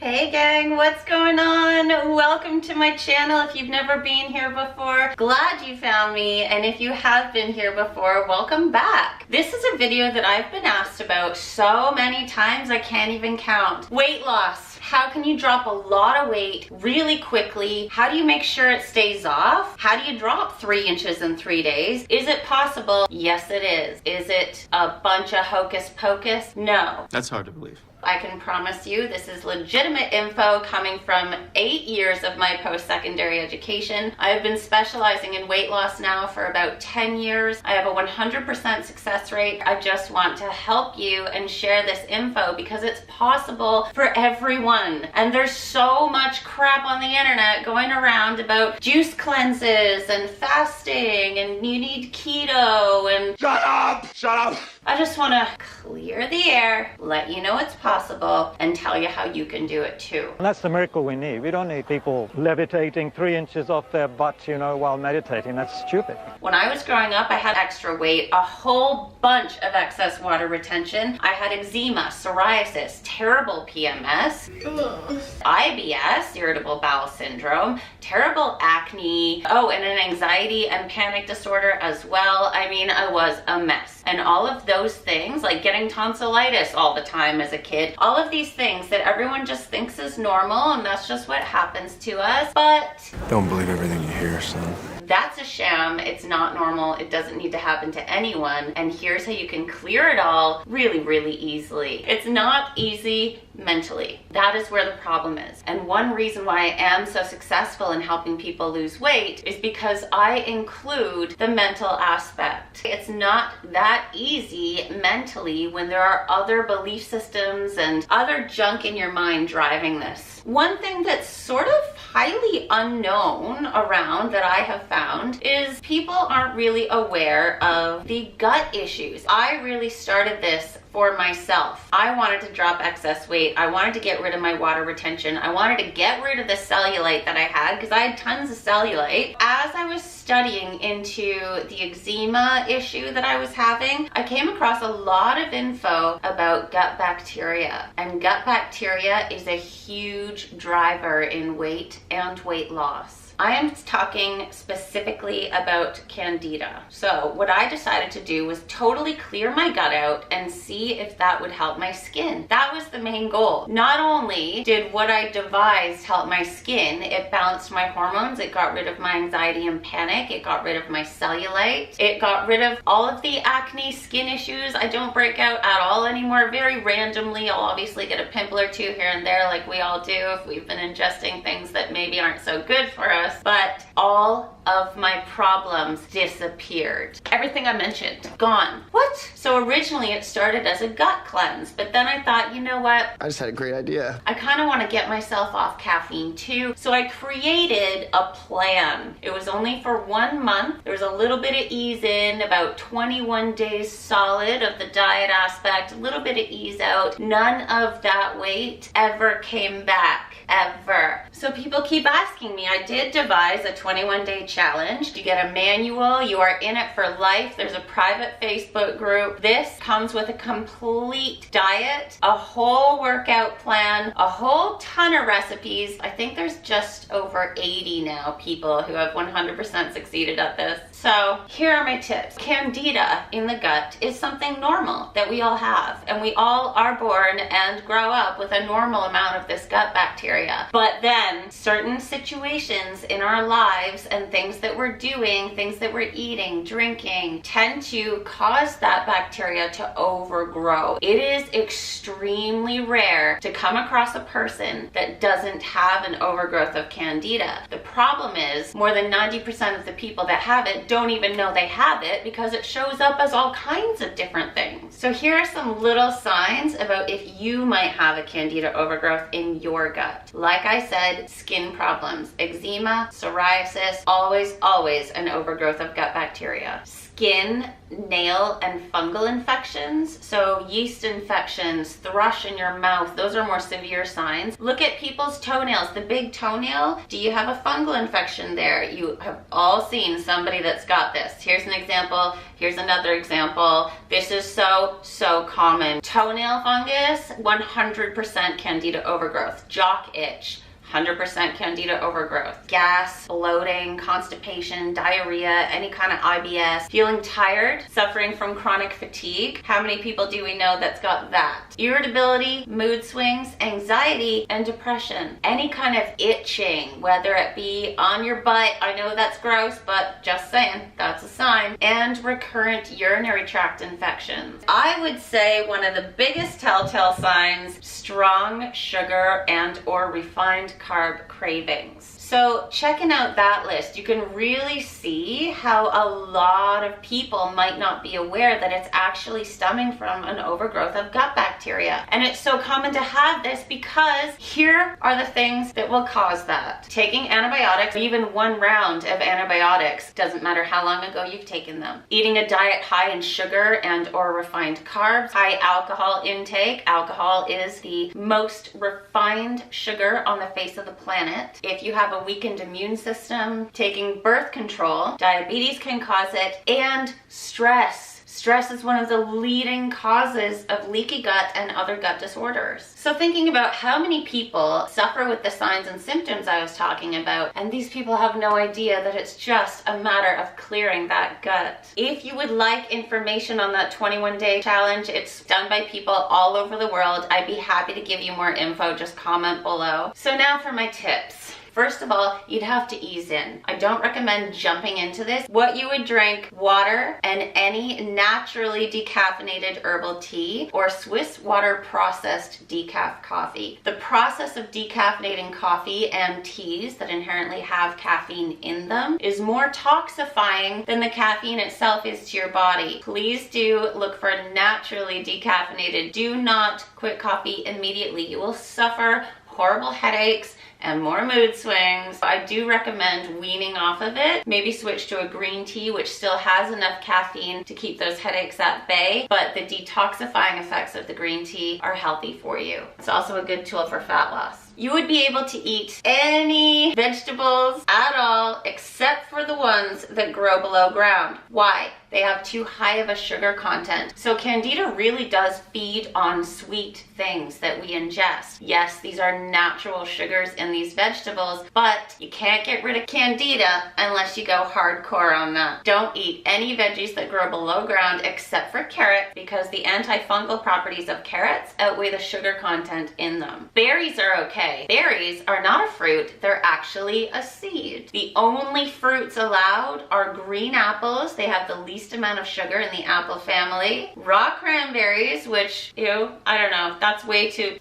Hey gang, what's going on? Welcome to my channel. If you've never been here before, glad you found me. And if you have been here before, welcome back. This is a video that I've been asked about so many times I can't even count. Weight loss. How can you drop a lot of weight really quickly? How do you make sure it stays off? How do you drop 3 inches in 3 days? Is it possible? Yes, it is. Is it a bunch of hocus pocus? No. That's hard to believe. I can promise you this is legitimate info coming from 8 years of my post-secondary education. I have been specializing in weight loss now for about 10 years. I have a 100% success rate. I just want to help you and share this info because it's possible for everyone. And there's so much crap on the internet going around about juice cleanses and fasting and you need keto and... Shut up! Shut up! I just want to clear the air, let you know it's possible, and tell you how you can do it too. And that's the miracle we need. We don't need people levitating 3 inches off their butts, while meditating. That's stupid. When I was growing up, I had extra weight, a whole bunch of excess water retention. I had eczema, psoriasis, terrible PMS, IBS, irritable bowel syndrome, terrible acne, and an anxiety and panic disorder as well. I mean, I was a mess. And all of those things, like getting tonsillitis all the time as a kid, all of these things that everyone just thinks is normal and that's just what happens to us, but... Don't believe everything you hear, son. That's a sham. It's not normal. It doesn't need to happen to anyone. And here's how you can clear it all really, really easily. It's not easy mentally. That is where the problem is. And one reason why I am so successful in helping people lose weight is because I include the mental aspect. It's not that easy mentally when there are other belief systems and other junk in your mind driving this. One thing that's sort of highly unknown around that I have found is people aren't really aware of the gut issues. I really started this for myself. I wanted to drop excess weight. I wanted to get rid of my water retention. I wanted to get rid of the cellulite that I had because I had tons of cellulite. As I was studying into the eczema issue that I was having, I came across a lot of info about gut bacteria. And gut bacteria is a huge driver in weight and weight loss. I am talking specifically about Candida. So what I decided to do was totally clear my gut out and see if that would help my skin. That was the main goal. Not only did what I devised help my skin, it balanced my hormones, it got rid of my anxiety and panic, it got rid of my cellulite, it got rid of all of the acne, skin issues. I don't break out at all anymore. Very randomly, I'll obviously get a pimple or two here and there like we all do if we've been ingesting things that maybe aren't so good for us. But all of my problems disappeared. Everything I mentioned, gone. What? So originally it started as a gut cleanse, but then I thought, you know what? I just had a great idea. I kind of want to get myself off caffeine too. So I created a plan. It was only for 1 month. There was a little bit of ease in, about 21 days solid of the diet aspect, a little bit of ease out. None of that weight ever came back, ever. So people keep asking me. I did devise a 21-day challenge. You get a manual, you are in it for life. There's a private Facebook group. This comes with a complete diet, a whole workout plan, a whole ton of recipes. I think there's just over 80 now people who have 100% succeeded at this. So here are my tips. Candida in the gut is something normal that we all have, and we all are born and grow up with a normal amount of this gut bacteria. But then certain situations in our lives and things that we're doing, things that we're eating, drinking, tend to cause that bacteria to overgrow. It is extremely rare to come across a person that doesn't have an overgrowth of Candida. The problem is more than 90% of the people that have it don't even know they have it because it shows up as all kinds of different things. So here are some little signs about if you might have a Candida overgrowth in your gut. Like I said, widespread skin problems. Eczema, psoriasis, always an overgrowth of gut bacteria. Skin, nail, and fungal infections, so yeast infections, thrush in your mouth, those are more severe signs. Look at people's toenails, the big toenail. Do you have a fungal infection there? You have all seen somebody that's got this. Here's an example. Here's another example. This is so common. Toenail fungus, 100% candida overgrowth. Jock itch, 100% candida overgrowth. Gas, bloating, constipation, diarrhea, any kind of IBS, feeling tired, suffering from chronic fatigue. How many people do we know that's got that? Irritability, mood swings, anxiety, and depression. Any kind of itching, whether it be on your butt, I know that's gross, but just saying, that's a sign. And recurrent urinary tract infections. I would say one of the biggest telltale signs, strong sugar and or refined carb cravings. So checking out that list, you can really see how a lot of people might not be aware that it's actually stemming from an overgrowth of gut bacteria. And it's so common to have this because here are the things that will cause that. Taking antibiotics, even one round of antibiotics, doesn't matter how long ago you've taken them. Eating a diet high in sugar and or refined carbs, high alcohol intake. Alcohol is the most refined sugar on the face of the planet. If you have a weakened immune system, taking birth control, diabetes can cause it, and stress. Stress is one of the leading causes of leaky gut and other gut disorders. So thinking about how many people suffer with the signs and symptoms I was talking about, and these people have no idea that it's just a matter of clearing that gut. If you would like information on that 21-day challenge, it's done by people all over the world. I'd be happy to give you more info, just comment below. So now for my tips. First of all, you'd have to ease in. I don't recommend jumping into this. What you would drink, water and any naturally decaffeinated herbal tea or Swiss water processed decaf coffee. The process of decaffeinating coffee and teas that inherently have caffeine in them is more toxifying than the caffeine itself is to your body. Please do look for naturally decaffeinated. Do not quit coffee immediately. You will suffer horrible headaches and more mood swings. I do recommend weaning off of it. Maybe switch to a green tea, which still has enough caffeine to keep those headaches at bay, but the detoxifying effects of the green tea are healthy for you. It's also a good tool for fat loss. You would be able to eat any vegetables at all except for the ones that grow below ground. Why? They have too high of a sugar content. So candida really does feed on sweet things that we ingest. Yes, these are natural sugars in these vegetables, but you can't get rid of candida unless you go hardcore on that. Don't eat any veggies that grow below ground except for carrot, because the antifungal properties of carrots outweigh the sugar content in them. Berries are okay. Berries are not a fruit, they're actually a seed. The only fruits allowed are green apples. They have the least amount of sugar in the apple family. Raw cranberries, which, I don't know, that's way too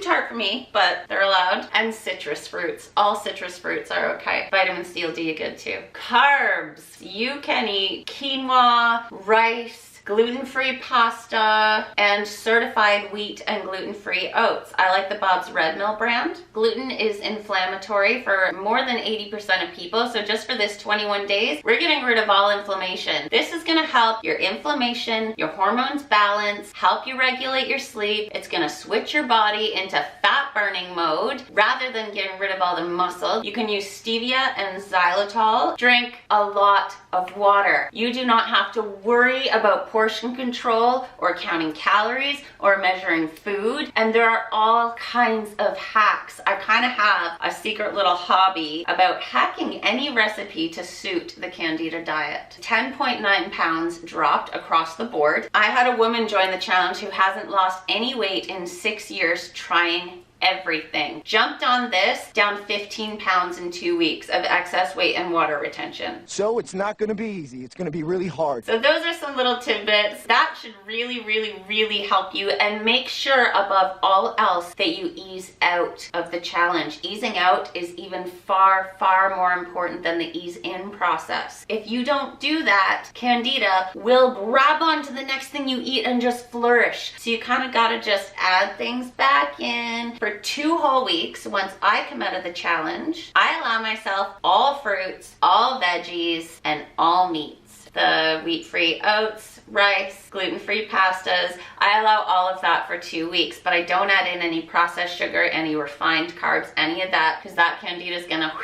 tart for me, but they're allowed. And citrus fruits. All citrus fruits are okay. Vitamin C will do you good too. Carbs. You can eat quinoa, rice, gluten-free pasta, and certified wheat and gluten-free oats. I like the Bob's Red Mill brand. Gluten is inflammatory for more than 80% of people, so just for this 21 days, we're getting rid of all inflammation. This is gonna help your inflammation, your hormones balance, help you regulate your sleep. It's gonna switch your body into fat burning mode rather than getting rid of all the muscle. You can use stevia and xylitol. Drink a lot of water. You do not have to worry about portion control or counting calories or measuring food, and there are all kinds of hacks. I kind of have a secret little hobby about hacking any recipe to suit the Candida diet. 10.9 pounds dropped across the board. I had a woman join the challenge who hasn't lost any weight in 6 years trying everything. Jumped on this, down 15 pounds in 2 weeks of excess weight and water retention. So it's not gonna be easy. It's gonna be really hard. So those are some little tidbits. That should really help you, and make sure above all else that you ease out of the challenge. Easing out is even far more important than the ease in process. If you don't do that, Candida will grab onto the next thing you eat and just flourish. So you kind of gotta just add things back in for for 2 whole weeks, once I come out of the challenge, I allow myself all fruits, all veggies, and all meats. The wheat-free oats, rice, gluten-free pastas. I allow all of that for 2 weeks, but I don't add in any processed sugar, any refined carbs, any of that, because that candida is gonna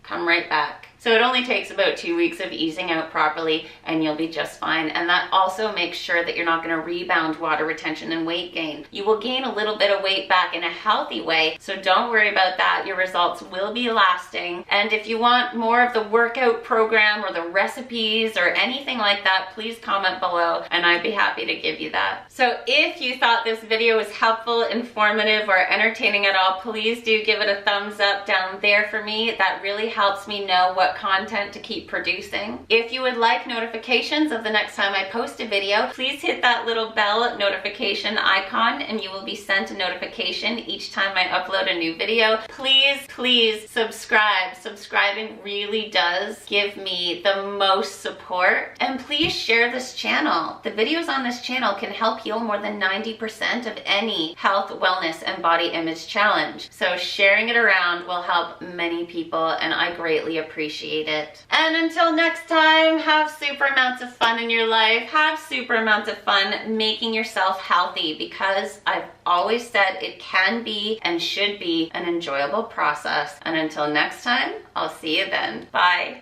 come right back. So it only takes about 2 weeks of easing out properly and you'll be just fine. And that also makes sure that you're not gonna rebound water retention and weight gain. You will gain a little bit of weight back in a healthy way, so don't worry about that. Your results will be lasting. And if you want more of the workout program or the recipes or anything like that, please comment below and I'd be happy to give you that. So if you thought this video was helpful, informative, or entertaining at all, please do give it a thumbs up down there for me. That really helps me know what content to keep producing. If you would like notifications of the next time I post a video, please hit that little bell notification icon and you will be sent a notification each time I upload a new video. Please subscribe. Subscribing really does give me the most support. And please share this channel. The videos on this channel can help heal more than 90% of any health, wellness, and body image challenge. So sharing it around will help many people and I greatly appreciate it. And until next time, have super amounts of fun in your life. Have super amounts of fun making yourself healthy, because I've always said it can be and should be an enjoyable process. And until next time, I'll see you then. Bye.